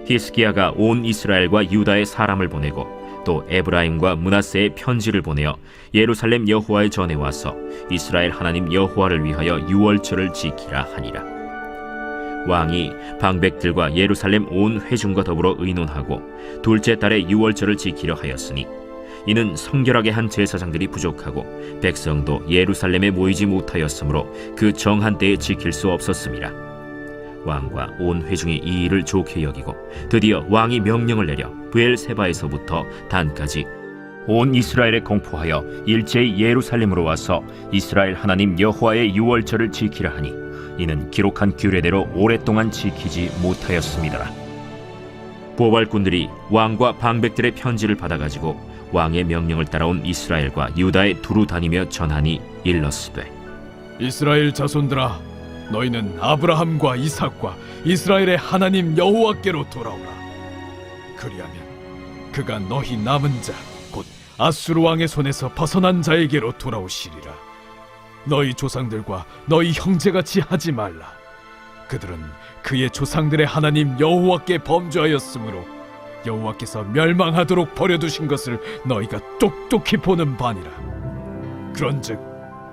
히스기야가 온 이스라엘과 유다의 사람을 보내고 또 에브라임과 므낫세의 편지를 보내어 예루살렘 여호와의 전에 와서 이스라엘 하나님 여호와를 위하여 유월절을 지키라 하니라. 왕이 방백들과 예루살렘 온 회중과 더불어 의논하고 둘째 달에 유월절을 지키려 하였으니 이는 성결하게 한 제사장들이 부족하고 백성도 예루살렘에 모이지 못하였으므로 그 정한 때에 지킬 수 없었음이라. 왕과 온 회중이 이 일을 좋게 여기고 드디어 왕이 명령을 내려 브엘세바에서부터 단까지 온 이스라엘에 공포하여 일제히 예루살렘으로 와서 이스라엘 하나님 여호와의 유월절을 지키라 하니 이는 기록한 규례대로 오랫동안 지키지 못하였습니다. 보발꾼들이 왕과 방백들의 편지를 받아가지고 왕의 명령을 따라온 이스라엘과 유다에 두루 다니며 전하니 일렀으되, 이스라엘 자손들아, 너희는 아브라함과 이삭과 이스라엘의 하나님 여호와께로 돌아오라. 그리하면 그가 너희 남은 자 곧 아수르 왕의 손에서 벗어난 자에게로 돌아오시리라. 너희 조상들과 너희 형제같이 하지 말라. 그들은 그의 조상들의 하나님 여호와께 범죄하였으므로 여호와께서 멸망하도록 버려두신 것을 너희가 똑똑히 보는 바니라. 그런즉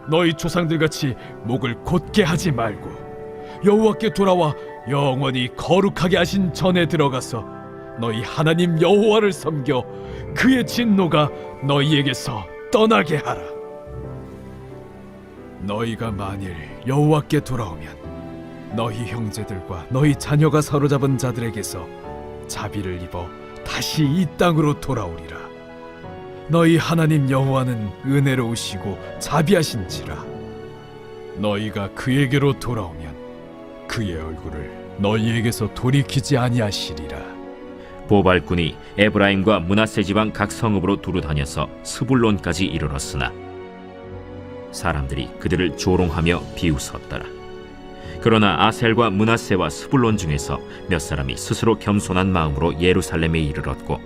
너희 조상들같이 목을 곧게 하지 말고 여호와께 돌아와 영원히 거룩하게 하신 전에 들어가서 너희 하나님 여호와를 섬겨 그의 진노가 너희에게서 떠나게 하라. 너희가 만일 여호와께 돌아오면 너희 형제들과 너희 자녀가 사로잡은 자들에게서 자비를 입어 다시 이 땅으로 돌아오리라. 너희 하나님 여호와는 은혜로우시고 자비하신지라. 너희가 그에게로 돌아오면 그의 얼굴을 너희에게서 돌이키지 아니하시리라. 보발꾼이 에브라임과 므낫세 지방 각 성읍으로 두루 다녀서 스불론까지 이르렀으나 사람들이 그들을 조롱하며 비웃었더라. 그러나 아셀과 므낫세와 스불론 중에서 몇 사람이 스스로 겸손한 마음으로 예루살렘에 이르렀고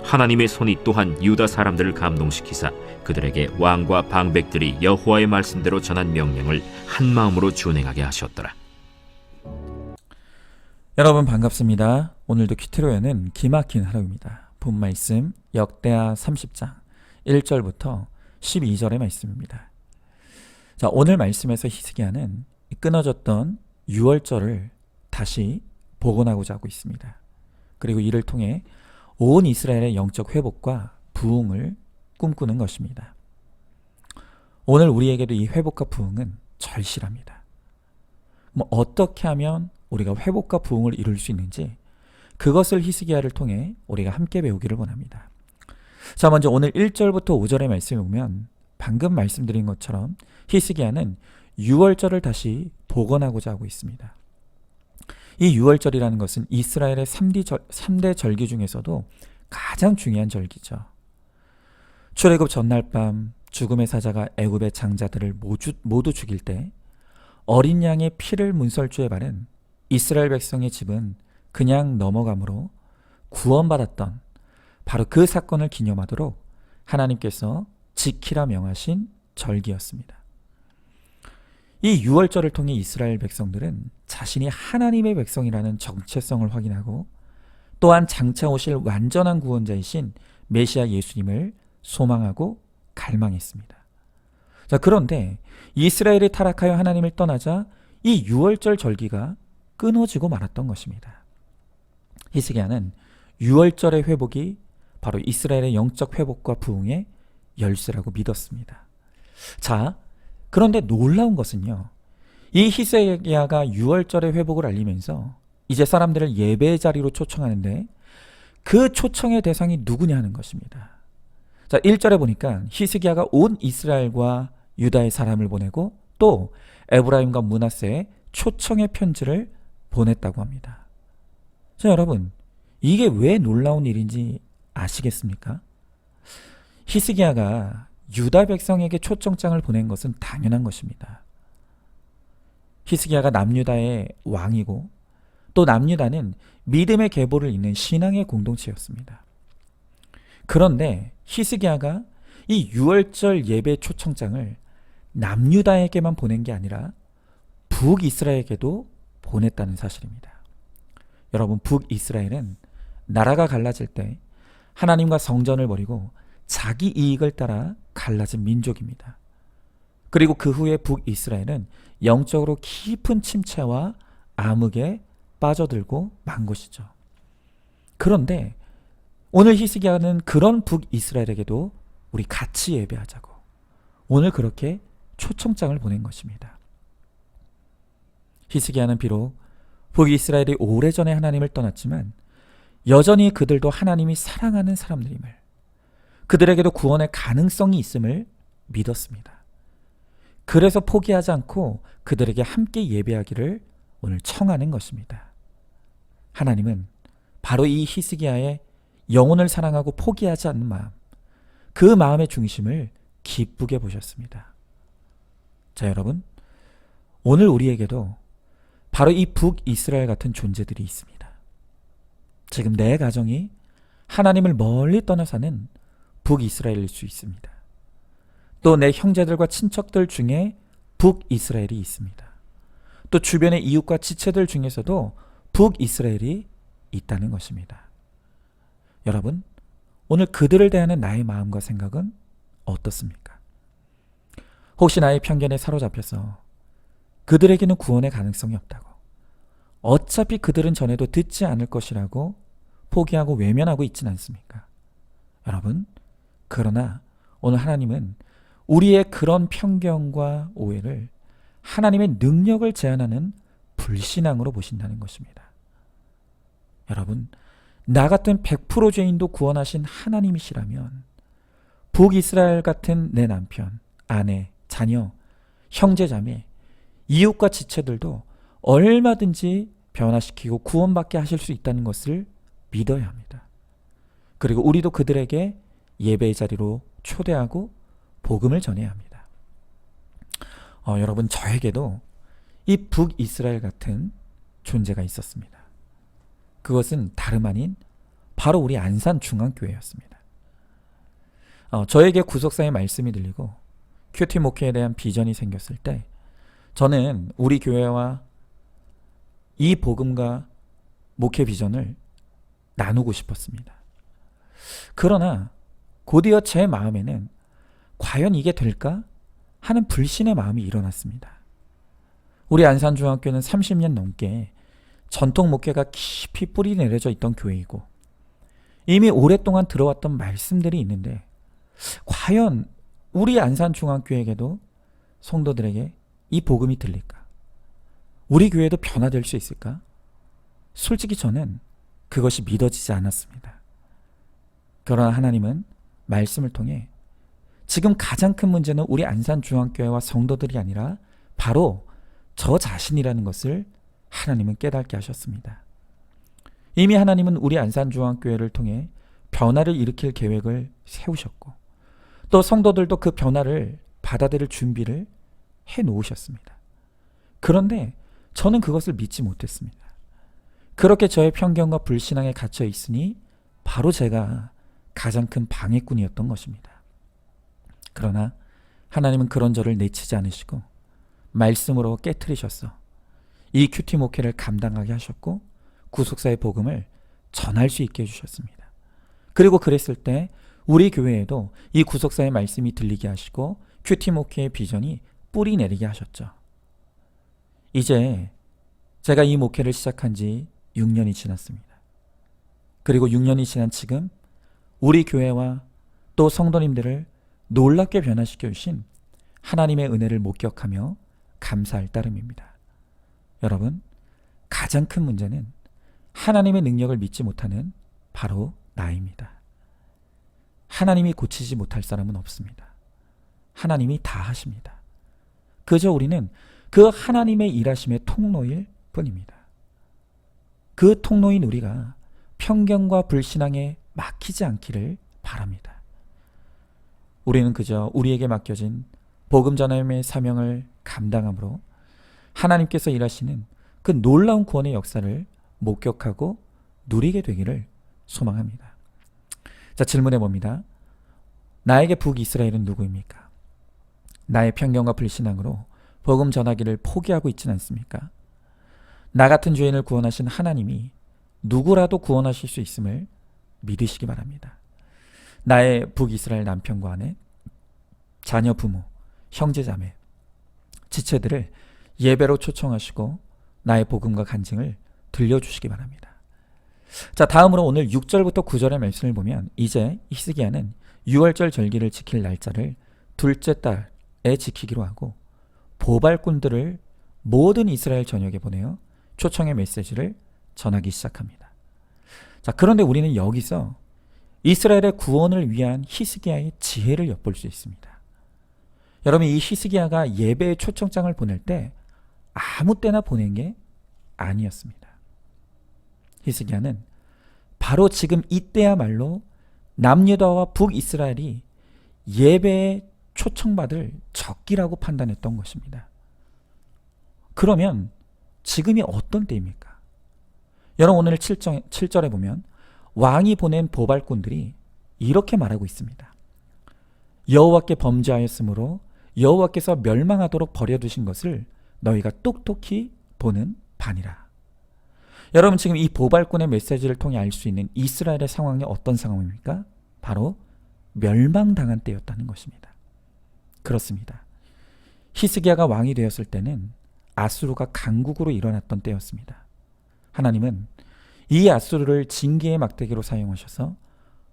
하나님의 손이 또한 유다 사람들을 감동시키사 그들에게 왕과 방백들이 여호와의 말씀대로 전한 명령을 한 마음으로 준행하게 하셨더라. 여러분 반갑습니다. 오늘도 퀴트로에는 기막힌 하루입니다. 본 말씀 역대하 30장 1절부터 12절의 말씀입니다. 자, 오늘 말씀에서 히스기야는 끊어졌던 유월절을 다시 복원하고자 하고 있습니다. 그리고 이를 통해 온 이스라엘의 영적 회복과 부흥을 꿈꾸는 것입니다. 오늘 우리에게도 이 회복과 부흥은 절실합니다. 어떻게 하면 우리가 회복과 부흥을 이룰 수 있는지 그것을 히스기야를 통해 우리가 함께 배우기를 원합니다. 자, 먼저 오늘 1절부터 5절의 말씀을 보면 방금 말씀드린 것처럼 히스기야는 유월절을 다시 복원하고자 하고 있습니다. 이 유월절이라는 것은 이스라엘의 3대 절기 중에서도 가장 중요한 절기죠. 출애굽 전날 밤 죽음의 사자가 애굽의 장자들을 모두 죽일 때 어린 양의 피를 문설주에 바른 이스라엘 백성의 집은 그냥 넘어감으로 구원받았던 바로 그 사건을 기념하도록 하나님께서 지키라 명하신 절기였습니다. 이 유월절을 통해 이스라엘 백성들은 자신이 하나님의 백성이라는 정체성을 확인하고 또한 장차 오실 완전한 구원자이신 메시아 예수님을 소망하고 갈망했습니다. 자, 그런데 이스라엘이 타락하여 하나님을 떠나자 이 유월절 절기가 끊어지고 말았던 것입니다. 히스기야는 유월절의 회복이 바로 이스라엘의 영적 회복과 부흥의 열쇠라고 믿었습니다. 자, 그런데 놀라운 것은요, 이 히스기야가 유월절의 회복을 알리면서 이제 사람들을 예배의 자리로 초청하는데 그 초청의 대상이 누구냐 하는 것입니다. 자, 1절에 보니까 히스기야가 온 이스라엘과 유다의 사람을 보내고 또 에브라임과 므낫세에 초청의 편지를 보냈다고 합니다. 자, 여러분, 이게 왜 놀라운 일인지 아시겠습니까? 히스기야가 유다 백성에게 초청장을 보낸 것은 당연한 것입니다. 히스기야가 남유다의 왕이고 또 남유다는 믿음의 계보를 잇는 신앙의 공동체였습니다. 그런데 히스기야가 이 유월절 예배 초청장을 남유다에게만 보낸 게 아니라 북이스라엘에게도 보냈다는 사실입니다. 여러분, 북이스라엘은 나라가 갈라질 때 하나님과 성전을 버리고 자기 이익을 따라 갈라진 민족입니다. 그리고 그 후에 북이스라엘은 영적으로 깊은 침체와 암흑에 빠져들고 만 것이죠. 그런데 오늘 히스기야는 그런 북이스라엘에게도 우리 같이 예배하자고 오늘 그렇게 초청장을 보낸 것입니다. 히스기야는 비록 북이스라엘이 오래전에 하나님을 떠났지만 여전히 그들도 하나님이 사랑하는 사람들임을, 그들에게도 구원의 가능성이 있음을 믿었습니다. 그래서 포기하지 않고 그들에게 함께 예배하기를 오늘 청하는 것입니다. 하나님은 바로 이 히스기야의 영혼을 사랑하고 포기하지 않는 마음, 그 마음의 중심을 기쁘게 보셨습니다. 자, 여러분, 오늘 우리에게도 바로 이 북이스라엘 같은 존재들이 있습니다. 지금 내 가정이 하나님을 멀리 떠나 사는 북이스라엘일 수 있습니다. 또 내 형제들과 친척들 중에 북이스라엘이 있습니다. 또 주변의 이웃과 지체들 중에서도 북이스라엘이 있다는 것입니다. 여러분, 오늘 그들을 대하는 나의 마음과 생각은 어떻습니까? 혹시 나의 편견에 사로잡혀서 그들에게는 구원의 가능성이 없다고, 어차피 그들은 전에도 듣지 않을 것이라고 포기하고 외면하고 있진 않습니까? 여러분, 그러나 오늘 하나님은 우리의 그런 편견과 오해를 하나님의 능력을 제한하는 불신앙으로 보신다는 것입니다. 여러분, 나 같은 100% 죄인도 구원하신 하나님이시라면 북이스라엘 같은 내 남편, 아내, 자녀, 형제, 자매, 이웃과 지체들도 얼마든지 변화시키고 구원받게 하실 수 있다는 것을 믿어야 합니다. 그리고 우리도 그들에게 예배의 자리로 초대하고 복음을 전해야 합니다. 여러분, 저에게도 이 북이스라엘 같은 존재가 있었습니다. 그것은 다름 아닌 바로 우리 안산중앙교회였습니다. 저에게 구속사의 말씀이 들리고 큐티 목회에 대한 비전이 생겼을 때 저는 우리 교회와 이 복음과 목회 비전을 나누고 싶었습니다. 그러나 곧이어 제 마음에는 과연 이게 될까 하는 불신의 마음이 일어났습니다. 우리 안산중앙교회는 30년 넘게 전통 목회가 깊이 뿌리 내려져 있던 교회이고 이미 오랫동안 들어왔던 말씀들이 있는데 과연 우리 안산중앙교회에게도 성도들에게 이 복음이 들릴까? 우리 교회도 변화될 수 있을까? 솔직히 저는 그것이 믿어지지 않았습니다. 그러나 하나님은 말씀을 통해 지금 가장 큰 문제는 우리 안산중앙교회와 성도들이 아니라 바로 저 자신이라는 것을 하나님은 깨닫게 하셨습니다. 이미 하나님은 우리 안산중앙교회를 통해 변화를 일으킬 계획을 세우셨고 또 성도들도 그 변화를 받아들일 준비를 해 놓으셨습니다. 그런데 저는 그것을 믿지 못했습니다. 그렇게 저의 편견과 불신앙에 갇혀 있으니 바로 제가 가장 큰 방해꾼이었던 것입니다. 그러나 하나님은 그런 저를 내치지 않으시고 말씀으로 깨트리셔서 이 큐티 목회를 감당하게 하셨고 구속사의 복음을 전할 수 있게 해주셨습니다. 그리고 그랬을 때 우리 교회에도 이 구속사의 말씀이 들리게 하시고 큐티 목회의 비전이 뿌리 내리게 하셨죠. 이제 제가 이 목회를 시작한 지 6년이 지났습니다. 그리고 6년이 지난 지금 우리 교회와 또 성도님들을 놀랍게 변화시켜 주신 하나님의 은혜를 목격하며 감사할 따름입니다. 여러분, 가장 큰 문제는 하나님의 능력을 믿지 못하는 바로 나입니다. 하나님이 고치지 못할 사람은 없습니다. 하나님이 다 하십니다. 그저 우리는 그 하나님의 일하심의 통로일 뿐입니다. 그 통로인 우리가 편견과 불신앙에 막히지 않기를 바랍니다. 우리는 그저 우리에게 맡겨진 복음 전함의 사명을 감당함으로 하나님께서 일하시는 그 놀라운 구원의 역사를 목격하고 누리게 되기를 소망합니다. 자, 질문해 봅니다. 나에게 북이스라엘은 누구입니까? 나의 편견과 불신앙으로 복음 전하기를 포기하고 있지는 않습니까? 나 같은 죄인을 구원하신 하나님이 누구라도 구원하실 수 있음을 믿으시기 바랍니다. 나의 북이스라엘 남편과 아내, 자녀 부모, 형제 자매, 지체들을 예배로 초청하시고 나의 복음과 간증을 들려주시기 바랍니다. 자, 다음으로 오늘 6절부터 9절의 말씀을 보면 이제 히스기야는 유월절 절기를 지킬 날짜를 둘째 달에 지키기로 하고 보발꾼들을 모든 이스라엘 전역에 보내어 초청의 메시지를 전하기 시작합니다. 자, 그런데 우리는 여기서 이스라엘의 구원을 위한 히스기야의 지혜를 엿볼 수 있습니다. 여러분, 이 히스기야가 예배의 초청장을 보낼 때 아무 때나 보낸 게 아니었습니다. 히스기야는 바로 지금 이때야말로 남유다와 북이스라엘이 예배에 초청받을 적기라고 판단했던 것입니다. 그러면 지금이 어떤 때입니까? 여러분, 오늘 7절에 보면 왕이 보낸 보발꾼들이 이렇게 말하고 있습니다. 여호와께 범죄하였으므로 여호와께서 멸망하도록 버려두신 것을 너희가 똑똑히 보는 바니라. 여러분, 지금 이 보발꾼의 메시지를 통해 알 수 있는 이스라엘의 상황이 어떤 상황입니까? 바로 멸망당한 때였다는 것입니다. 그렇습니다. 히스기야가 왕이 되었을 때는 아수르가 강국으로 일어났던 때였습니다. 하나님은 이 아수르를 징계의 막대기로 사용하셔서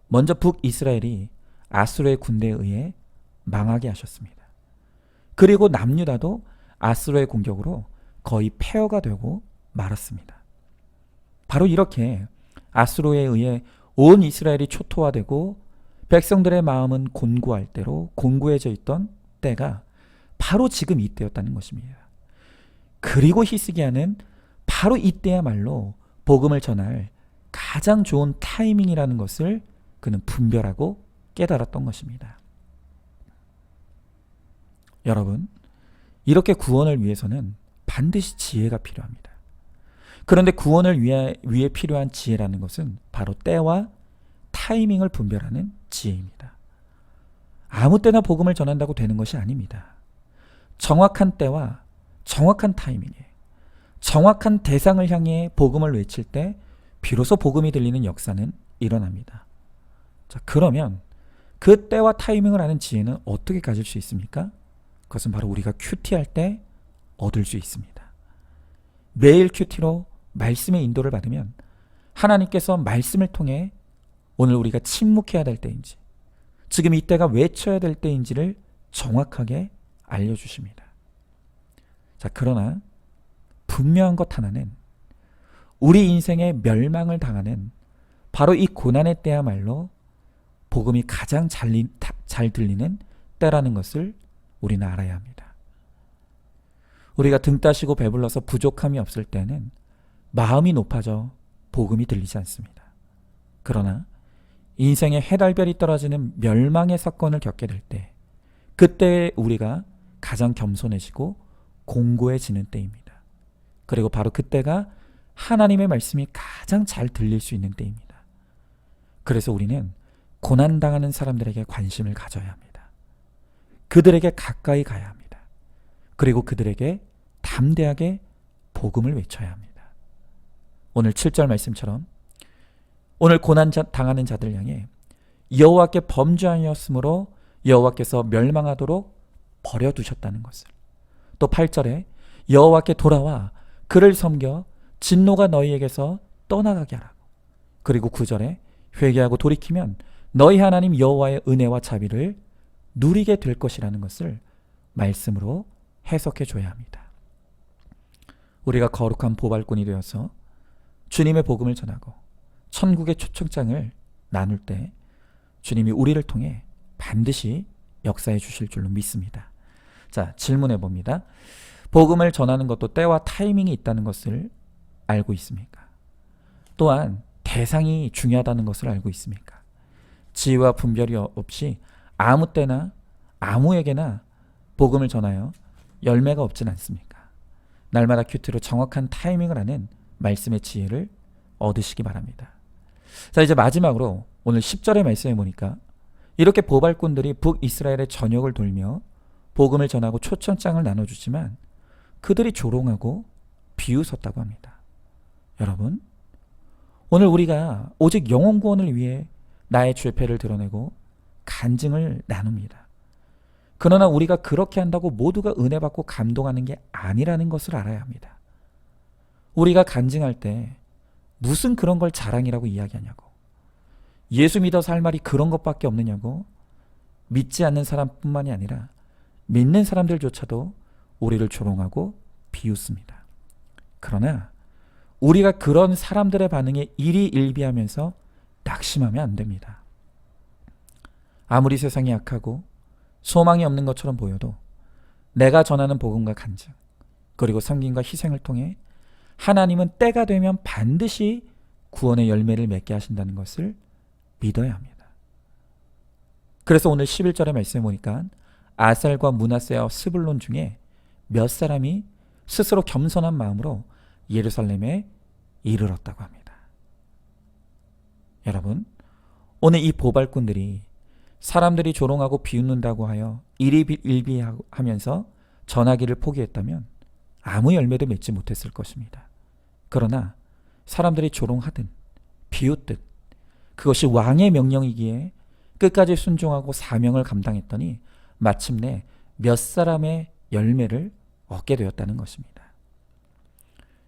먼저 북이스라엘이 아수르의 군대에 의해 망하게 하셨습니다. 그리고 남유다도 아수르의 공격으로 거의 폐허가 되고 말았습니다. 바로 이렇게 아수르에 의해 온 이스라엘이 초토화되고 백성들의 마음은 곤고할 때로 곤고해져 있던 때가 바로 지금 이때였다는 것입니다. 그리고 히스기야는 바로 이때야말로 복음을 전할 가장 좋은 타이밍이라는 것을 그는 분별하고 깨달았던 것입니다. 여러분, 이렇게 구원을 위해서는 반드시 지혜가 필요합니다. 그런데 구원을 위해 필요한 지혜라는 것은 바로 때와 타이밍을 분별하는 지혜입니다. 아무 때나 복음을 전한다고 되는 것이 아닙니다. 정확한 때와 정확한 타이밍에 정확한 대상을 향해 복음을 외칠 때 비로소 복음이 들리는 역사는 일어납니다. 자, 그러면 그 때와 타이밍을 아는 지혜는 어떻게 가질 수 있습니까? 그것은 바로 우리가 큐티할 때 얻을 수 있습니다. 매일 큐티로 말씀의 인도를 받으면 하나님께서 말씀을 통해 오늘 우리가 침묵해야 될 때인지 지금 이때가 외쳐야 될 때인지를 정확하게 알려주십니다. 자, 그러나 분명한 것 하나는 우리 인생의 멸망을 당하는 바로 이 고난의 때야말로 복음이 가장 잘 들리는 때라는 것을 우리는 알아야 합니다. 우리가 등 따시고 배불러서 부족함이 없을 때는 마음이 높아져 복음이 들리지 않습니다. 그러나 인생의 해달별이 떨어지는 멸망의 사건을 겪게 될 때, 그때 우리가 가장 겸손해지고 공고해지는 때입니다. 그리고 바로 그때가 하나님의 말씀이 가장 잘 들릴 수 있는 때입니다. 그래서 우리는 고난당하는 사람들에게 관심을 가져야 합니다. 그들에게 가까이 가야 합니다. 그리고 그들에게 담대하게 복음을 외쳐야 합니다. 오늘 7절 말씀처럼 오늘 고난 당하는 자들 향해 여호와께 범죄하였으므로 여호와께서 멸망하도록 버려두셨다는 것을, 또 8절에 여호와께 돌아와 그를 섬겨 진노가 너희에게서 떠나가게 하라고, 그리고 9절에 회개하고 돌이키면 너희 하나님 여호와의 은혜와 자비를 누리게 될 것이라는 것을 말씀으로 해석해 줘야 합니다. 우리가 거룩한 보발꾼이 되어서 주님의 복음을 전하고 천국의 초청장을 나눌 때 주님이 우리를 통해 반드시 역사해 주실 줄로 믿습니다. 자, 질문해 봅니다. 복음을 전하는 것도 때와 타이밍이 있다는 것을 알고 있습니까? 또한 대상이 중요하다는 것을 알고 있습니까? 지혜와 분별이 없이 아무 때나 아무에게나 복음을 전하여 열매가 없진 않습니까? 날마다 큐티로 정확한 타이밍을 아는 말씀의 지혜를 얻으시기 바랍니다. 자, 이제 마지막으로 오늘 10절의 말씀에 보니까 이렇게 보발꾼들이 북이스라엘의 전역을 돌며 복음을 전하고 초청장을 나눠주지만 그들이 조롱하고 비웃었다고 합니다. 여러분, 오늘 우리가 오직 영혼 구원을 위해 나의 죄패를 드러내고 간증을 나눕니다. 그러나 우리가 그렇게 한다고 모두가 은혜 받고 감동하는 게 아니라는 것을 알아야 합니다. 우리가 간증할 때 무슨 그런 걸 자랑이라고 이야기하냐고, 예수 믿어서 할 말이 그런 것밖에 없느냐고, 믿지 않는 사람뿐만이 아니라 믿는 사람들조차도 우리를 조롱하고 비웃습니다. 그러나 우리가 그런 사람들의 반응에 일희일비하면서 낙심하면 안 됩니다. 아무리 세상이 약하고 소망이 없는 것처럼 보여도 내가 전하는 복음과 간증, 그리고 섬김과 희생을 통해 하나님은 때가 되면 반드시 구원의 열매를 맺게 하신다는 것을 믿어야 합니다. 그래서 오늘 11절의 말씀에 보니까 아살과 므낫세와 스불론 중에 몇 사람이 스스로 겸손한 마음으로 예루살렘에 이르렀다고 합니다. 여러분, 오늘 이 보발꾼들이 사람들이 조롱하고 비웃는다고 하여 일희일비하면서 전하기를 포기했다면 아무 열매도 맺지 못했을 것입니다. 그러나 사람들이 조롱하든 비웃든 그것이 왕의 명령이기에 끝까지 순종하고 사명을 감당했더니 마침내 몇 사람의 열매를 얻게 되었다는 것입니다.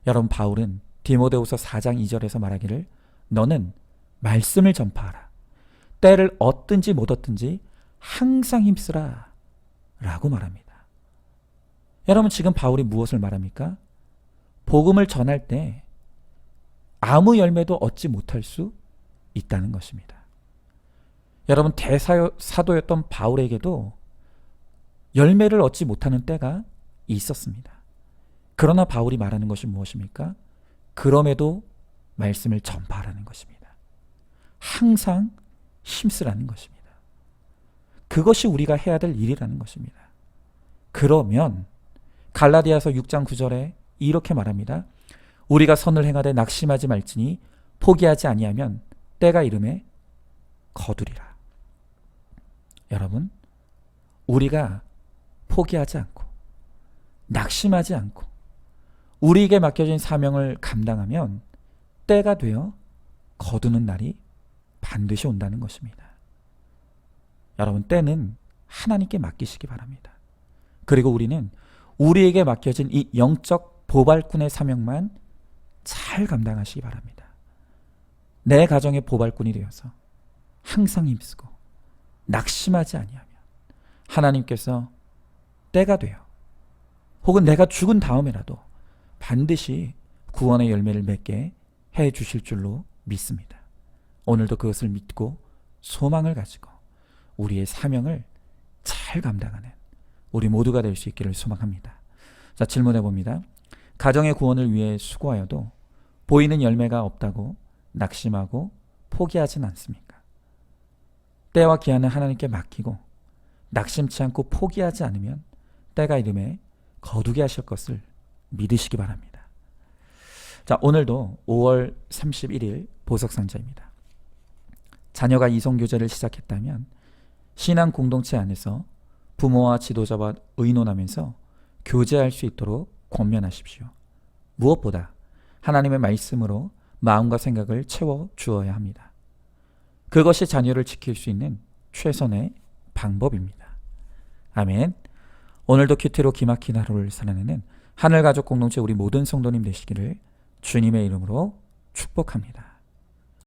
여러분, 바울은 디모데후서 4장 2절에서 말하기를 너는 말씀을 전파하라. 때를 얻든지 못 얻든지 항상 힘쓰라 라고 말합니다. 여러분, 지금 바울이 무엇을 말합니까? 복음을 전할 때 아무 열매도 얻지 못할 수 있다는 것입니다. 여러분, 대사도였던 바울에게도 열매를 얻지 못하는 때가 있었습니다. 그러나 바울이 말하는 것이 무엇입니까? 그럼에도 말씀을 전파하라는 것입니다. 항상 힘쓰라는 것입니다. 그것이 우리가 해야 될 일이라는 것입니다. 그러면 갈라디아서 6장 9절에 이렇게 말합니다. 우리가 선을 행하되 낙심하지 말지니 포기하지 아니하면 때가 이름에 거두리라. 여러분, 우리가 포기하지 않고 낙심하지 않고 우리에게 맡겨진 사명을 감당하면 때가 되어 거두는 날이 반드시 온다는 것입니다. 여러분, 때는 하나님께 맡기시기 바랍니다. 그리고 우리는 우리에게 맡겨진 이 영적 보발꾼의 사명만 잘 감당하시기 바랍니다. 내 가정의 보발꾼이 되어서 항상 힘쓰고 낙심하지 아니하면 하나님께서 때가 되어 혹은 내가 죽은 다음에라도 반드시 구원의 열매를 맺게 해 주실 줄로 믿습니다. 오늘도 그것을 믿고 소망을 가지고 우리의 사명을 잘 감당하는 우리 모두가 될 수 있기를 소망합니다. 자, 질문해 봅니다. 가정의 구원을 위해 수고하여도 보이는 열매가 없다고 낙심하고 포기하진 않습니까? 때와 기한은 하나님께 맡기고 낙심치 않고 포기하지 않으면 때가 이름에 거두게 하실 것을 믿으시기 바랍니다. 자, 오늘도 5월 31일 보석상자입니다. 자녀가 이성교제를 시작했다면 신앙 공동체 안에서 부모와 지도자와 의논하면서 교제할 수 있도록 권면하십시오. 무엇보다 하나님의 말씀으로 마음과 생각을 채워 주어야 합니다. 그것이 자녀를 지킬 수 있는 최선의 방법입니다. 아멘. 오늘도 큐티로 기막힌 하루를 살아내는 하늘가족 공동체 우리 모든 성도님 되시기를 주님의 이름으로 축복합니다.